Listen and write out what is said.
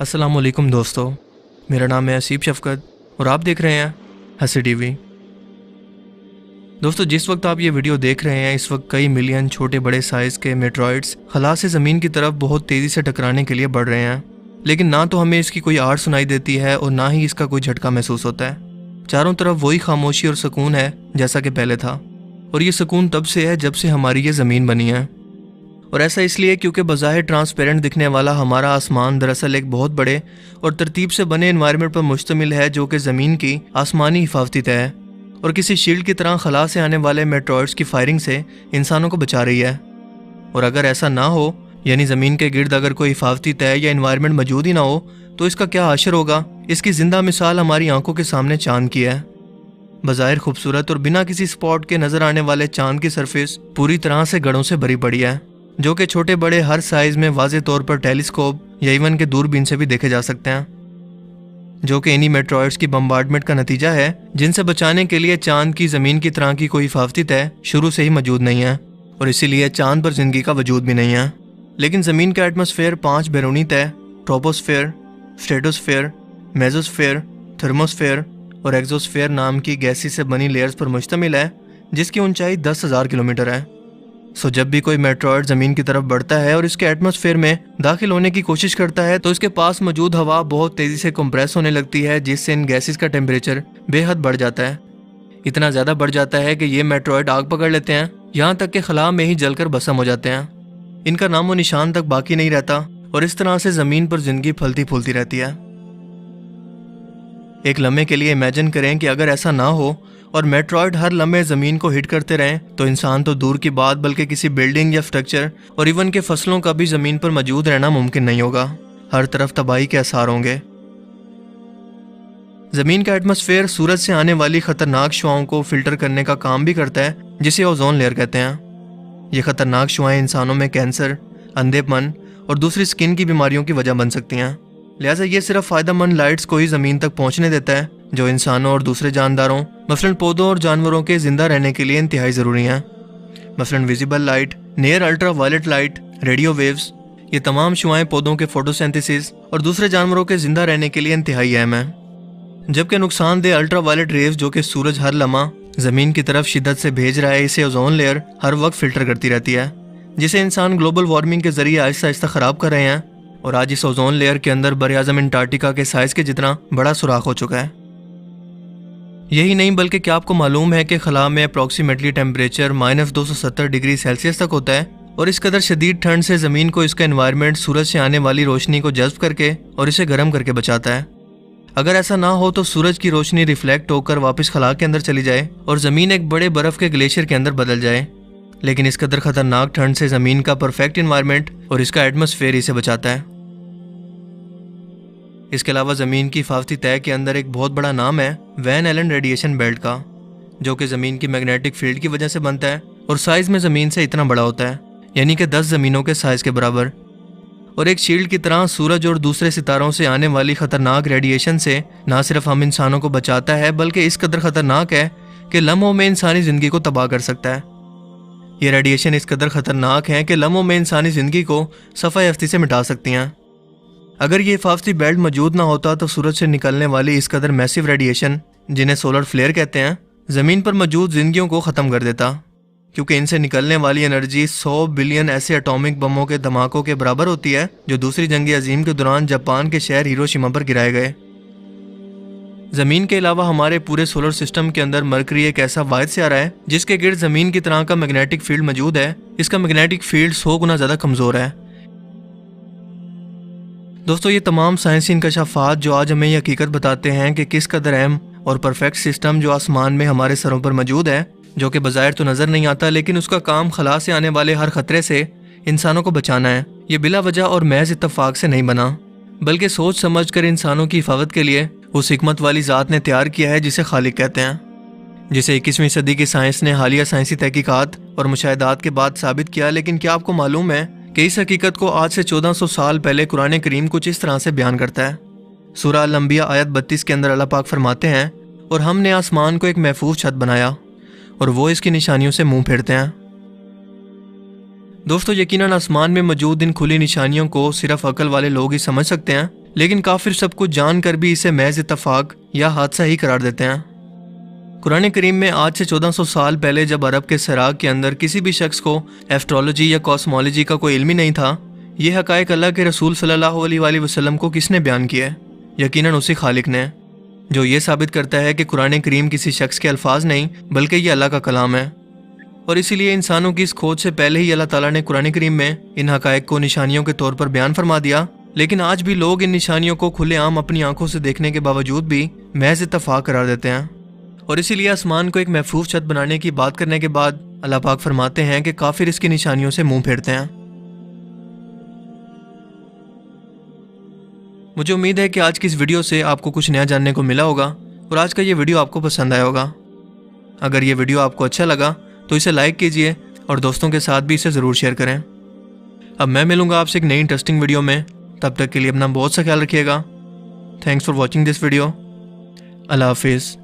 अस्सलाम वालेकुम दोस्तों, मेरा नाम है असीब शफकत और आप देख रहे हैं हंसी टीवी। दोस्तों, जिस वक्त आप ये वीडियो देख रहे हैं इस वक्त कई मिलियन छोटे बड़े साइज़ के मेट्रॉइड्स खला से ज़मीन की तरफ बहुत तेज़ी से टकराने के लिए बढ़ रहे हैं, लेकिन ना तो हमें इसकी कोई आड़ सुनाई देती है और ना ही इसका कोई झटका महसूस होता है। चारों तरफ वही खामोशी और सुकून है जैसा कि पहले था, और ये सुकून तब से है जब से हमारी ये ज़मीन बनी है। और ऐसा इसलिए क्योंकि बज़ाहिर ट्रांसपेरेंट दिखने वाला हमारा आसमान दरअसल एक बहुत बड़े और तरतीब से बने एनवायरनमेंट पर मुश्तमिल है जो कि ज़मीन की आसमानी हिफाजती तय है और किसी शील्ड की तरह खला से आने वाले मेट्रॉइड्स की फायरिंग से इंसानों को बचा रही है। और अगर ऐसा ना हो, यानी ज़मीन के गिर्द अगर कोई हिफाजती तय या एनवायरनमेंट मौजूद ही ना हो, तो इसका क्या असर होगा? इसकी ज़िंदा मिसाल हमारी आंखों के सामने चांद की है। बज़ाहिर खूबसूरत और बिना किसी स्पॉट के नज़र आने वाले चांद की सरफेस पूरी तरह से गड़ों से भरी पड़ी है, जो कि छोटे बड़े हर साइज में वाज़े तौर पर टेलीस्कोप या इवन के दूरबीन से भी देखे जा सकते हैं, जो कि इन्हीं मेट्रॉइड्स की बम्बार्डमेंट का नतीजा है, जिनसे बचाने के लिए चांद की ज़मीन की तरह की कोई हिफाजती तय शुरू से ही मौजूद नहीं है और इसीलिए चांद पर ज़िंदगी का वजूद भी नहीं है। लेकिन ज़मीन का एटमॉस्फेयर 5 बैरूनी तय ट्रोपोस्फेयर, स्ट्रेटोस्फेयर, मेसोस्फेयर, थर्मोस्फेयर और एक्सोस्फेयर नाम की गैसी से बनी लेयर्स पर मुश्तमिल है, जिसकी ऊंचाई 10,000 किलोमीटर है। जब भी कोई मेट्रॉइड ज़मीन की तरफ बढ़ता है और इसके एटमॉस्फेयर में दाखिल होने की कोशिश करता है तो इसके पास मौजूद हवा बहुत तेज़ी से कंप्रेस होने लगती है, जिससे इन गैसेस का टेम्परेचर बेहद बढ़ जाता है। इतना ज़्यादा बढ़ जाता है कि ये मेट्रॉइड आग पकड़ लेते हैं, यहाँ तक कि खला में ही जलकर भस्म हो जाते हैं। इनका नामो निशान तक बाकी नहीं रहता और इस तरह से ज़मीन पर ज़िंदगी फलती फूलती रहती है। एक लम्हे के लिए इमेजिन करें कि अगर ऐसा ना हो और मेट्रॉइड हर लम्हे ज़मीन को हिट करते रहें, तो इंसान तो दूर की बात बल्कि किसी बिल्डिंग या स्ट्रक्चर और इवन के फसलों का भी ज़मीन पर मौजूद रहना मुमकिन नहीं होगा। हर तरफ तबाही के आसार होंगे। ज़मीन का एटमॉस्फेयर सूरज से आने वाली खतरनाक शुआओं को फिल्टर करने का काम भी करता है, जिसे ओजोन लेयर कहते हैं। ये खतरनाक शुआएं इंसानों में कैंसर, अंधेपन और दूसरी स्किन की बीमारियों की वजह बन सकती हैं। लिहाजा ये सिर्फ फ़ायदेमंद लाइट्स को ही ज़मीन तक पहुँचने देता है, जो इंसानों और दूसरे जानदारों मसलन पौधों और जानवरों के जिंदा रहने के लिए इंतहाई ज़रूरी हैं। मसलन visible light, near ultra violet light, radio waves, ये तमाम शुआएं पौधों के फोटोसिंथेसिस और दूसरे जानवरों के जिंदा रहने के लिए इंतहाई अहम है। जबकि नुकसानदेह अल्ट्रा वायलेट रेव्स जो कि सूरज हर लम्हा ज़मीन की तरफ शिद्दत से भेज रहा है, इसे ओजोन लेयर हर वक्त फिल्टर करती रहती है, जिसे इंसान ग्लोबल वार्मिंग के जरिए आहिस्ता आहिस्ता ख़राब कर रहे हैं। और आज इस ओजोन लेयर के अंदर बर-ए-आज़म अंटार्कटिका के साइज़ के जितना बड़ा सुराख हो चुका है। यही नहीं बल्कि क्या आपको मालूम है कि खला में अप्रॉक्सीमेटली टेम्परेचर -270 डिग्री सेल्सियस तक होता है, और इस कदर शदीद ठंड से ज़मीन को इसका एनवायरनमेंट सूरज से आने वाली रोशनी को जज्ब करके और इसे गर्म करके बचाता है। अगर ऐसा ना हो तो सूरज की रोशनी रिफ्लेक्ट होकर वापस खला के अंदर चली जाए और ज़मीन एक बड़े बर्फ़ के ग्लेशियर के अंदर बदल जाए। लेकिन इस कदर ख़तरनाक ठंड से ज़मीन का परफेक्ट एनवायरनमेंट और इसका एटमॉस्फेयर इसे बचाता है। इसके अलावा ज़मीन की हिफाजती तय के अंदर एक बहुत बड़ा नाम है वैन एलन रेडिएशन बेल्ट का, जो कि ज़मीन की मैग्नेटिक फील्ड की वजह से बनता है और साइज़ में ज़मीन से इतना बड़ा होता है, यानी कि 10 ज़मीनों के साइज़ के बराबर। और एक शील्ड की तरह सूरज और दूसरे सितारों से आने वाली ख़तरनाक रेडिएशन से ना सिर्फ हम इंसानों को बचाता है, बल्कि इस कदर ख़तरनाक है कि लम्हों में इंसानी ज़िंदगी को तबाह कर सकता है। ये रेडिएशन इस कदर ख़तरनाक है कि लम्हों में इंसानी ज़िंदगी को सफ़ा-ए-अफ्ती से मिटा सकती हैं। अगर ये हिफाजती बेल्ट मौजूद ना होता तो सूरज से निकलने वाली इस कदर मैसिव रेडिएशन, जिन्हें सोलर फ्लेयर कहते हैं, ज़मीन पर मौजूद जिंदगियों को ख़त्म कर देता, क्योंकि इनसे निकलने वाली एनर्जी 100 बिलियन ऐसे एटॉमिक बमों के धमाकों के बराबर होती है जो दूसरी जंग अजीम के दौरान जापान के शहर हिरोशिमा पर गिराए गए। ज़मीन के अलावा हमारे पूरे सोलर सिस्टम के अंदर मरकरी एक ऐसा वाहिद सितारा है जिसके गिर्द ज़मीन की तरह का मैग्नेटिक फील्ड मौजूद है। इसका मैग्नेटिक फील्ड 100 गुना ज़्यादा कमज़ोर है। दोस्तों, ये तमाम साइंसी इंकशाफात जो आज हमें ये हकीकत बताते हैं कि किस कदर अहम और परफेक्ट सिस्टम जो आसमान में हमारे सरों पर मौजूद है, जो कि बज़ाहिर तो नज़र नहीं आता, लेकिन उसका काम खला से आने वाले हर खतरे से इंसानों को बचाना है। ये बिला वजह और महज इत्तफाक से नहीं बना, बल्कि सोच समझ कर इंसानों की हिफाजत के लिए उस हिकमत वाली ज़ात ने तैयार किया है जिसे खालिक कहते हैं, जिसे 21वीं सदी की साइंस ने हालिया साइंसी तहकीकात और मुशाहिदात के बाद साबित किया। लेकिन क्या आपको मालूम है कि इस हकीकत को आज से 1400 साल पहले कुरान करीम कुछ इस तरह से बयान करता है। सूरह अल-अंबिया आयत 32 के अंदर अल्लाह पाक फरमाते हैं, और हमने आसमान को एक महफूज छत बनाया और वो इसकी निशानियों से मुंह फेरते हैं। दोस्तों, यकीनन आसमान में मौजूद इन खुली निशानियों को सिर्फ अकल वाले लोग ही समझ सकते हैं, لیکن کافر سب کچھ جان کر بھی اسے محض اتفاق یا حادثہ ہی قرار دیتے ہیں۔ قرآن کریم میں آج سے 1400 سال پہلے جب عرب کے سراغ کے اندر کسی بھی شخص کو ایسٹرولوجی یا کاسمولوجی کا کوئی علم ہی نہیں تھا، یہ حقائق اللہ کے رسول صلی اللہ علیہ وآلہ وسلم کو کس نے بیان کیا ہے؟ یقیناً اسی خالق نے، جو یہ ثابت کرتا ہے کہ قرآن کریم کسی شخص کے الفاظ نہیں بلکہ یہ اللہ کا کلام ہے۔ اور اسی لیے انسانوں کی اس کھوج سے پہلے ہی اللہ تعالیٰ نے قرآن کریم میں ان حقائق کو نشانیوں کے طور پر بیان فرما دیا، لیکن آج بھی لوگ ان نشانیوں کو کھلے عام اپنی آنکھوں سے دیکھنے کے باوجود بھی محض اتفاق قرار دیتے ہیں۔ اور اسی لیے آسمان کو ایک محفوظ چھت بنانے کی بات کرنے کے بعد اللہ پاک فرماتے ہیں کہ کافر اس کی نشانیوں سے منہ پھیرتے ہیں۔ مجھے امید ہے کہ آج کی اس ویڈیو سے آپ کو کچھ نیا جاننے کو ملا ہوگا اور آج کا یہ ویڈیو آپ کو پسند آیا ہوگا۔ اگر یہ ویڈیو آپ کو اچھا لگا تو اسے لائک کیجئے اور دوستوں کے ساتھ بھی اسے ضرور شیئر کریں۔ اب میں ملوں گا آپ سے ایک نئی انٹرسٹنگ ویڈیو میں، تب تک کے لیے اپنا بہت سا خیال رکھیے گا۔ Thanks for watching this video. اللہ حافظ۔